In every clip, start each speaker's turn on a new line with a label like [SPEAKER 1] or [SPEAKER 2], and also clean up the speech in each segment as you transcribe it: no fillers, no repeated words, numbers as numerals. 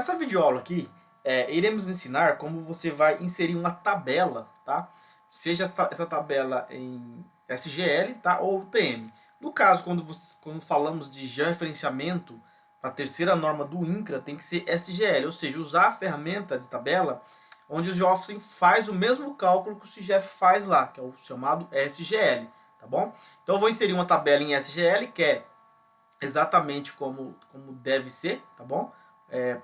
[SPEAKER 1] Nessa videoaula aqui, iremos ensinar como você vai inserir uma tabela, tá? Seja essa tabela em SGL, tá? Ou TM. No caso, quando falamos de georreferenciamento, a terceira norma do INCRA tem que ser SGL, ou seja, usar a ferramenta de tabela onde o GeoOffice faz o mesmo cálculo que o CIGEF faz lá, que é o chamado SGL, tá bom? Então eu vou inserir uma tabela em SGL, que é exatamente como deve ser, tá bom?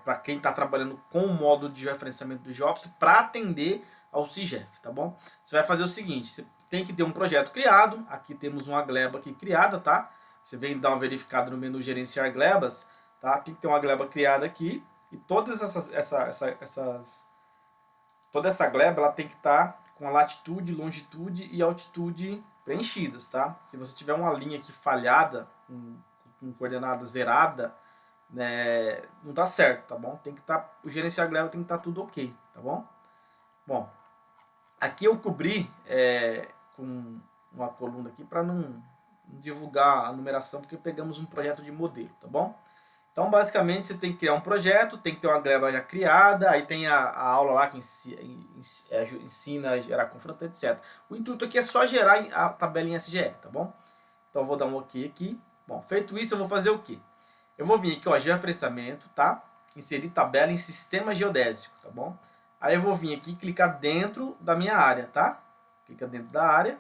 [SPEAKER 1] Para quem está trabalhando com o módulo de referenciamento do GeoOffice para atender ao CIGEF, tá bom? Você vai fazer o seguinte, você tem que ter um projeto criado, aqui temos uma gleba aqui criada, tá? Você vem dar uma verificada no menu gerenciar glebas, tá? Tem que ter uma gleba criada aqui e todas toda essa gleba ela tem que estar com a latitude, longitude e altitude preenchidas, tá? Se você tiver uma linha aqui falhada, com coordenada zerada, né, não tá certo, tá bom? Tem que estar, o gerenciar gleba tem que estar tudo ok, tá bom? Bom, aqui eu cobri com uma coluna aqui para não divulgar a numeração, porque pegamos um projeto de modelo, tá bom? Então, basicamente, você tem que criar um projeto, tem que ter uma gleba já criada, aí tem a aula lá que ensina a gerar confronto, etc. O intuito aqui é só gerar a tabela em SGL, tá bom? Então, eu vou dar um OK aqui. Bom, feito isso, eu vou fazer o quê? Eu vou vir aqui, ó, georreferenciamento, tá? Inserir tabela em sistema geodésico, tá bom? Aí eu vou vir aqui e clicar dentro da minha área, tá? Clica dentro da área.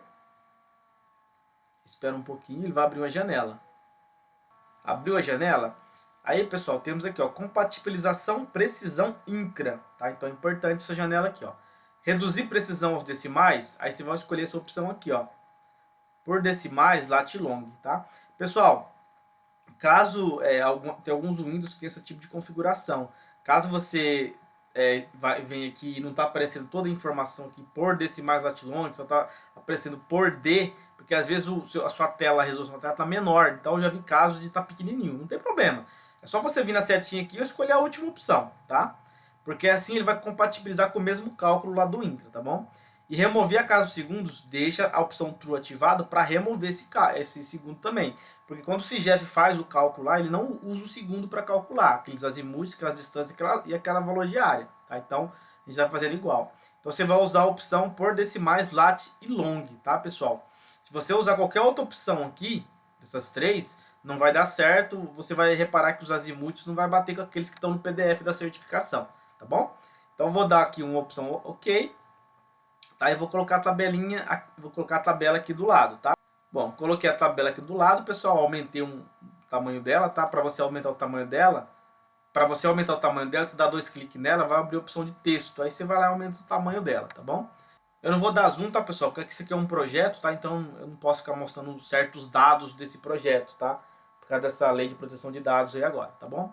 [SPEAKER 1] Espera um pouquinho, ele vai abrir uma janela. Abriu a janela. Aí, pessoal, temos aqui, ó, compatibilização, precisão INCRA, tá? Então é importante essa janela aqui, ó. Reduzir precisão aos decimais, aí você vai escolher essa opção aqui, ó. Por decimais, lat e long, tá? Pessoal, caso tem alguns Windows que tem esse tipo de configuração, caso você vem aqui e não está aparecendo toda a informação aqui por decimais, lat e long, só está aparecendo por D, porque às vezes a sua tela, a resolução da tela está menor, então eu já vi casos de estar pequenininho, não tem problema. É só você vir na setinha aqui e escolher a última opção, tá? Porque assim ele vai compatibilizar com o mesmo cálculo lá do INCRA, tá bom? E remover a casos segundos, deixa a opção true ativada para remover esse segundo também. Porque quando o CIGEF faz o cálculo lá, ele não usa o segundo para calcular aqueles azimuths, aquelas distâncias e aquela valor de área, tá? Então a gente vai fazendo igual. Então você vai usar a opção por decimais, lat e long, tá, pessoal? Se você usar qualquer outra opção aqui, dessas três, não vai dar certo. Você vai reparar que os azimuths não vai bater com aqueles que estão no PDF da certificação, tá bom? Então eu vou dar aqui uma opção OK. Tá, eu vou colocar a tabelinha, vou colocar a tabela aqui do lado, tá? Bom, coloquei a tabela aqui do lado, pessoal, aumentei o tamanho dela, tá? Para você aumentar o tamanho dela, você dá 2 cliques nela, vai abrir a opção de texto, aí você vai lá e aumenta o tamanho dela, tá bom? Eu não vou dar zoom, tá, pessoal? Porque isso aqui é um projeto, tá? Então eu não posso ficar mostrando certos dados desse projeto, tá? Por causa dessa lei de proteção de dados aí agora, tá bom?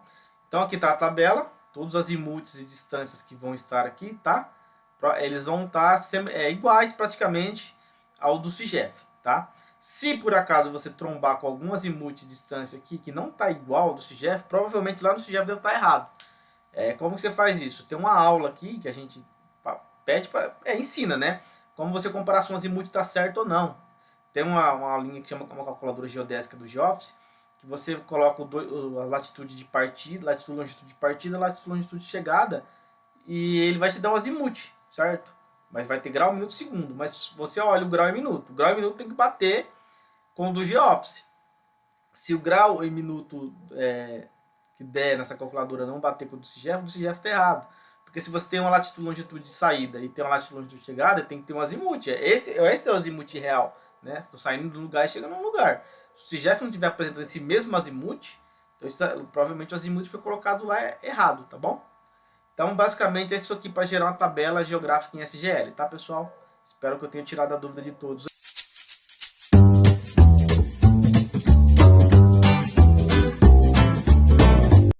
[SPEAKER 1] Então aqui tá a tabela, todos os azimuths e distâncias que vão estar aqui, tá? Eles vão estar iguais praticamente ao do CIGEF, tá? Se por acaso você trombar com algum azimuth de distância aqui que não está igual ao do CIGEF, provavelmente lá no CIGEF deve estar errado. Como que você faz isso? Tem uma aula aqui que a gente pede ensina, né? Como você comparar se um azimuth está certo ou não. Tem uma linha que chama uma calculadora geodésica do GeoOffice, que você coloca a latitude de partida, latitude, longitude de partida, latitude, longitude de chegada, e ele vai te dar um azimuth, certo? Mas vai ter grau, minuto, segundo. Mas você olha o grau e minuto. O grau e minuto tem que bater com o do GeoOffice. Se o grau e minuto que der nessa calculadora não bater com o do CIGEF está errado. Porque se você tem uma latitude, longitude de saída e tem uma latitude, longitude de chegada, tem que ter um azimuth. Esse é o azimuth real, né? Estou saindo de um lugar e chegando a um lugar. Se o CIGEF não estiver apresentando esse mesmo azimuth, então provavelmente o azimuth foi colocado lá errado, tá bom? Então, basicamente, é isso aqui para gerar uma tabela geográfica em SGL, tá, pessoal? Espero que eu tenha tirado a dúvida de todos.